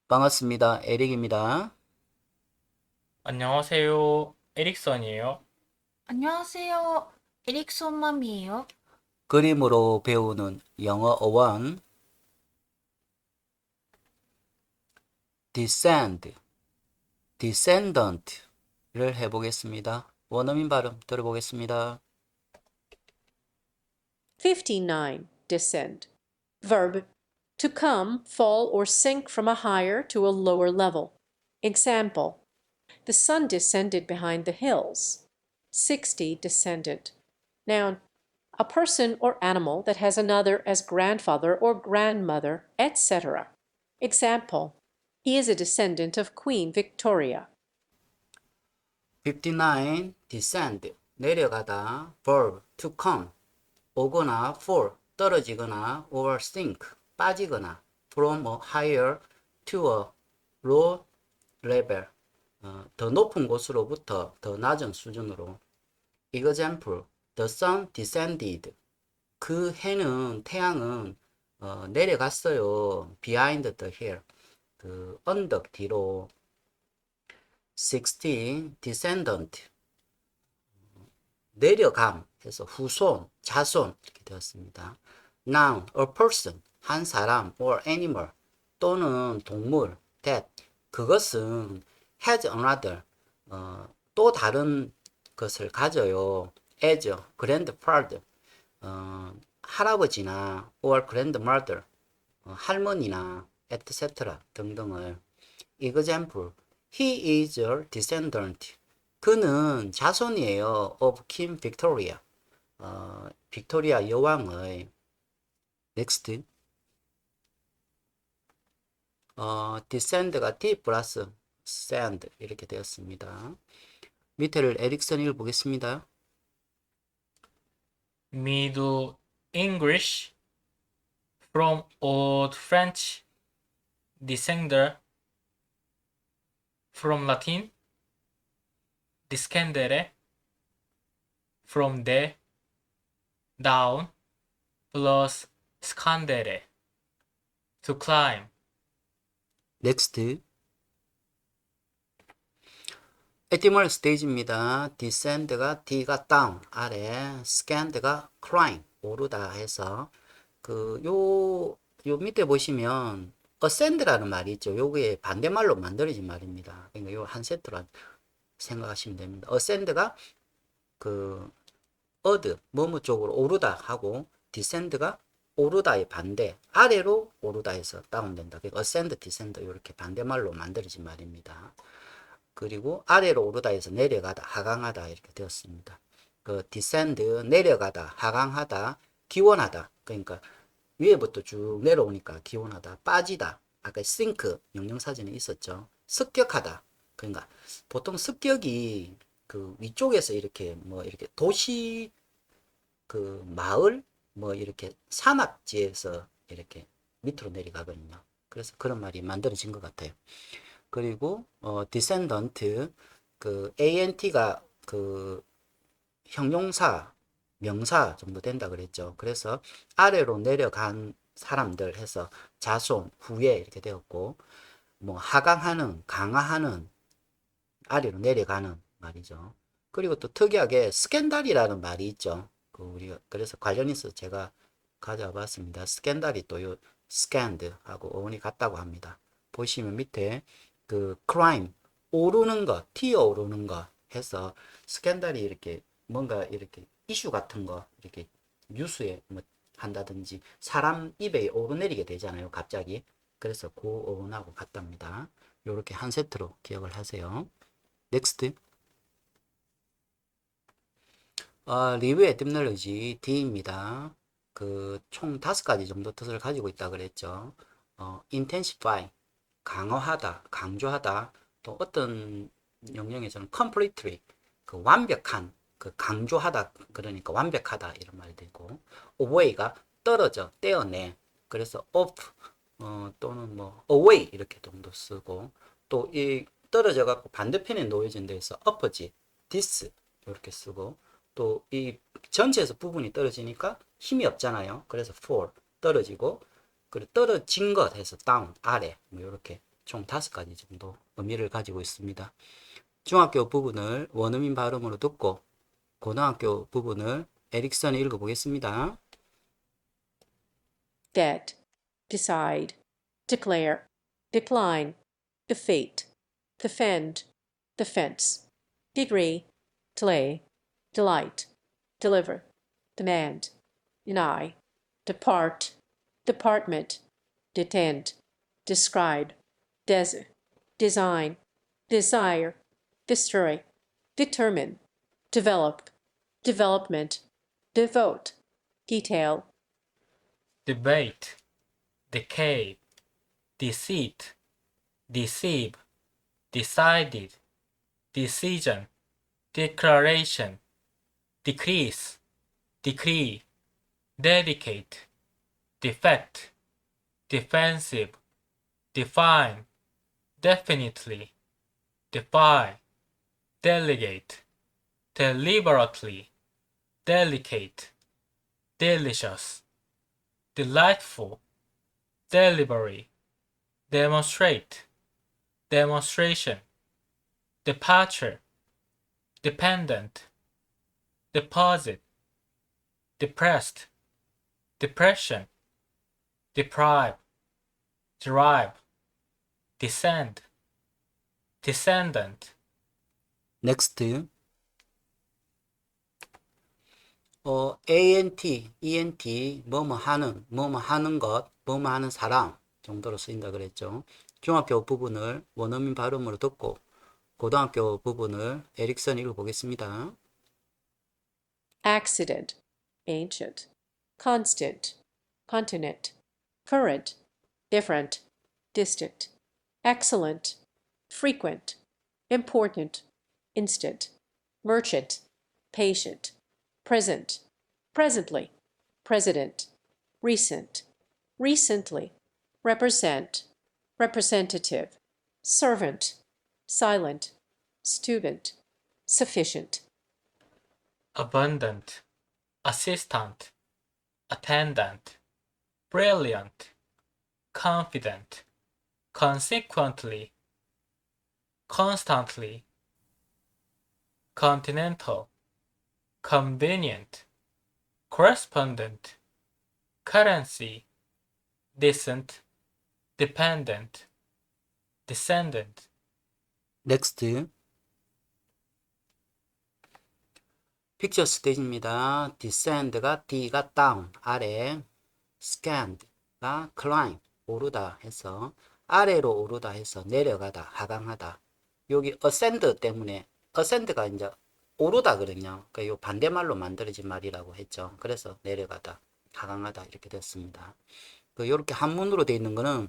반갑습니다. 에릭입니다. 안녕하세요. 에릭선이에요. 안녕하세요. 에릭сон 맘이에요. 그림으로 배우는 영어 어원 descend, descendant를 해보겠습니다. 원어민 발음 들어보겠습니다. 59. Descend. Verb. To come, fall, or sink from a higher to a lower level. Example. The sun descended behind the hills. 60. Descendant. Noun. A person or animal that has another as grandfather or grandmother, etc. Example. He is a descendant of Queen Victoria. 59. descend, 내려가다. verb, to come, 오거나 fall, 떨어지거나 or sink, 빠지거나 from a higher to a low level, 더 높은 곳으로부터 더 낮은 수준으로. example, the sun descended. 그 해는 태양은 내려갔어요. behind the hill. 그 언덕 뒤로. 60 descendant. 내려감 해서 후손, 자손 이렇게 되었습니다. noun, a person, 한 사람 or animal 또는 동물 that 그것은 has another 또 다른 것을 가져요. as grandfather 할아버지나 or grandmother 할머니나 etc. 등등을. example, he is a descendant. 그는 자손이에요. of King Victoria. 빅토리아 여왕의. next. descend가 D 플러스 sand 이렇게 되었습니다. 밑에를 에릭슨 읽어보겠습니다. Middle English from Old French descender from Latin descendere from the down plus scandere to climb. next. 에티멀 스테이지입니다. descend가 D가 down 아래, scand가 climb 오르다 해서 요 밑에 보시면 ascend라는 말이 있죠. 요게 반대말로 만들어진 말입니다. 그러니까 요 한 세트로 생각하시면 됩니다. ascend가 어드 뭐뭐 쪽으로 오르다 하고 descend가 오르다의 반대 아래로 오르다 해서 다운된다. 그러니까 ascend, descend 이렇게 반대말로 만들어진 말입니다. 그리고 아래로 오르다 해서 내려가다, 하강하다 이렇게 되었습니다. 그 descend 내려가다, 하강하다, 기원하다. 그러니까 위에부터 쭉 내려오니까 기원하다, 빠지다. 아까 sink 명령사전에 있었죠. 습격하다. 그러니까 보통 습격이 그 위쪽에서 이렇게 뭐 이렇게 도시 그 마을 뭐 이렇게 산악지에서 이렇게 밑으로 내려가거든요. 그래서 그런 말이 만들어진 것 같아요. 그리고 descendant 그 ant가 그 형용사 명사 정도 된다 그랬죠. 그래서 아래로 내려간 사람들 해서 자손 후예 이렇게 되었고, 뭐 하강하는 강화하는 아래로 내려가는 말이죠. 그리고 또 특이하게 스캔들이라는 말이 있죠. 그 우리가 그래서 관련해서 제가 가져와 봤습니다. 스캔들이 또 요 스캔드하고 어원이 같다고 합니다. 보시면 밑에 그 crime 오르는 거, 튀어 오르는 거 해서 스캔들이 이렇게 뭔가 이렇게 이슈 같은 거 이렇게 뉴스에 뭐 한다든지 사람 입에 오르내리게 되잖아요. 갑자기. 그래서 그 어원하고 같답니다. 요렇게 한 세트로 기억을 하세요. 넥스트. 리뷰 에티몰로지 D입니다. 그 총 5가지 정도 뜻을 가지고 있다 그랬죠. intensify 강화하다, 강조하다. 또 어떤 영역에서는 completely 그 완벽한, 그 강조하다 그러니까 완벽하다 이런 말이 되고, away가 떨어져, 떼어내. 그래서 off 또는 뭐 away 이렇게 정도 쓰고, 또 이 떨어져 갖고 반대편에 놓여진 데서 opposite, this 이렇게 쓰고, 또 이 전체에서 부분이 떨어지니까 힘이 없잖아요. 그래서 fall 떨어지고, 그리고 떨어진 것 해서 down 아래 뭐 이렇게 총 5가지 정도 의미를 가지고 있습니다. 중학교 부분을 원어민 발음으로 듣고 고등학교 부분을 에릭슨이 읽어보겠습니다. get, decide, declare, decline, defeat, defend, defense, degree, delay, delight, deliver, demand, deny, depart, department, detend, describe, design, desire, destroy, determine, develop, development, devote, detail, debate, decay, deceit, deceive, decided, decision, declaration, decrease, decree, dedicate, defect, defensive, define, definitely, defy, delegate, deliberately, delicate, delicious, delightful, delivery, demonstrate, demonstration, departure, dependent, deposit, depressed, depression, deprive, derive, descend, descendant, next. ANT, ENT, 뭐뭐 하는 것, 뭐뭐 하는 사람 정도로 쓰인다 그랬죠. 중학교 부분을 원어민 발음으로 듣고 고등학교 부분을 에릭슨이 읽어보겠습니다. accident, ancient, constant, continent, current, different, distant, excellent, frequent, important, instant, merchant, patient, present, presently, president, recent, recently, represent, representative, servant, silent, student, sufficient. abundant, assistant, attendant, brilliant, confident, consequently, constantly, continental, convenient, correspondent, currency, decent, dependent, descendant, next. 픽처 스테이지입니다. descend가 D가 down, 아래, scand가 climb, 오르다 해서 아래로 오르다 해서 내려가다, 하강하다. 여기 ascend 때문에 ascend가 이제 오르다거든요. 그러니까 요 반대말로 만들어진 말이라고 했죠. 그래서 내려가다, 하강하다 이렇게 됐습니다. 요렇게 한문으로 되어 있는 거는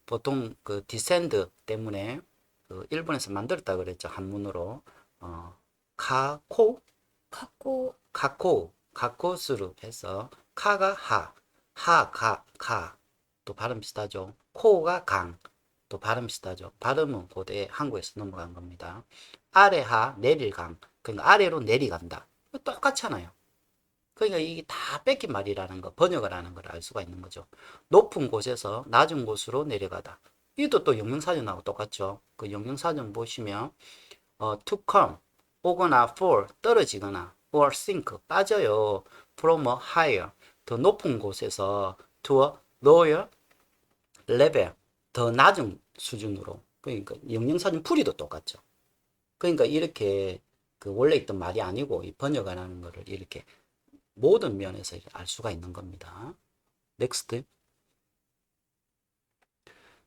보통 그 descend 때문에 그 일본에서 만들었다 그랬죠. 한문으로. 가코스루 해서 카가 가, 또 발음 비슷하죠. 코가 강, 또 발음 비슷하죠. 발음은 고대 한국에서 넘어간 겁니다. 아래 하, 내릴 강, 그러니까 아래로 내려간다. 똑같잖아요. 그러니까 이게 다 뺏긴 말이라는 거, 번역을 하는 걸 알 수가 있는 거죠. 높은 곳에서 낮은 곳으로 내려가다. 이것도 또 영명사전하고 똑같죠. 그 영명사전 보시면 to come, 오거나 fall, 떨어지거나 or sink, 빠져요. from a higher, 더 높은 곳에서 to a lower level, 더 낮은 수준으로. 그러니까 영영사전 풀이도 똑같죠. 그러니까 이렇게 그 원래 있던 말이 아니고 이 번역하는 거를 이렇게 모든 면에서 알 수가 있는 겁니다. next.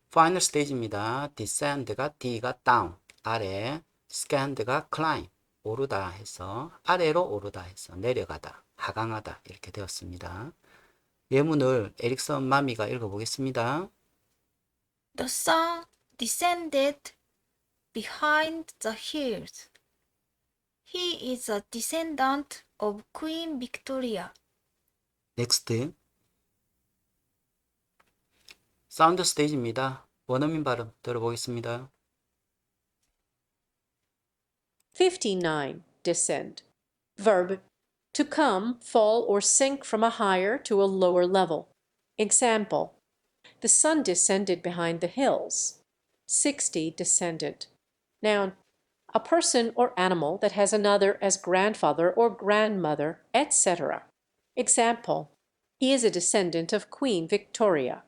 final stage입니다. descend가 D가 down, 아래, scand가 climb, 오르다 해서 아래로 오르다 해서 내려가다, 하강하다 이렇게 되었습니다. 예문을 에릭슨 마미가 읽어보겠습니다. The sun descended behind the hills. He is a descendant of Queen Victoria. next. 사운드 스테이지입니다. 원어민 발음 들어보겠습니다. 59. Descend. Verb. To come, fall, or sink from a higher to a lower level. Example. The sun descended behind the hills. 60 descendant. Noun, a person or animal that has another as grandfather or grandmother, etc. Example, he is a descendant of Queen Victoria.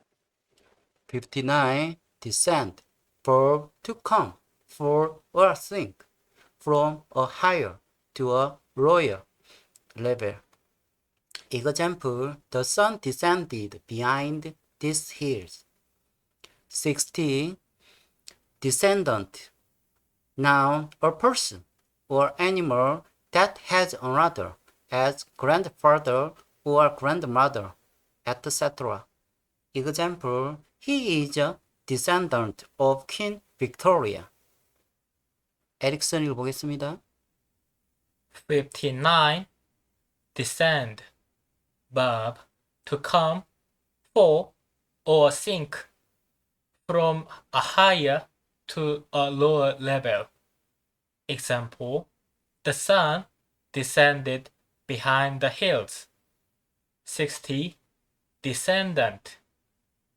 59. Descend. Verb to come, fall or sink from a higher to a lower level. Example, the sun descended behind these hills. 60. Descendant. Noun, a person or animal that has another as grandfather or grandmother, etc. Example, he is a descendant of Queen Victoria. 에릭슨 읽어보겠습니다. 59. Descend. Verb to come, fall, or sink from a higher to a lower level. Example, the sun descended behind the hills. 60. Descendant.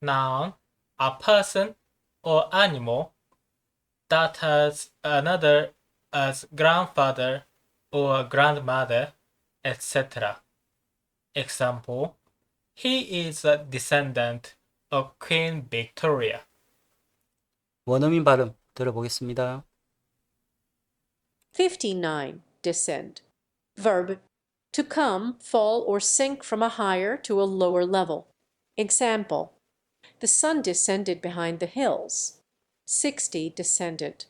Noun, a person or animal that has another as grandfather or grandmother, etc. Example, he is a descendant of Queen Victoria. 원어민 발음 들어보겠습니다. 59. Descend. Verb, to come, fall, or sink from a higher to a lower level. Example, the sun descended behind the hills. 60 descendant.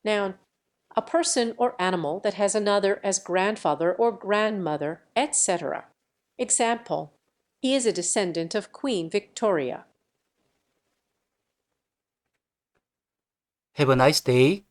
Noun, a person or animal that has another as grandfather or grandmother, etc. Example, he is a descendant of Queen Victoria. Have a nice day.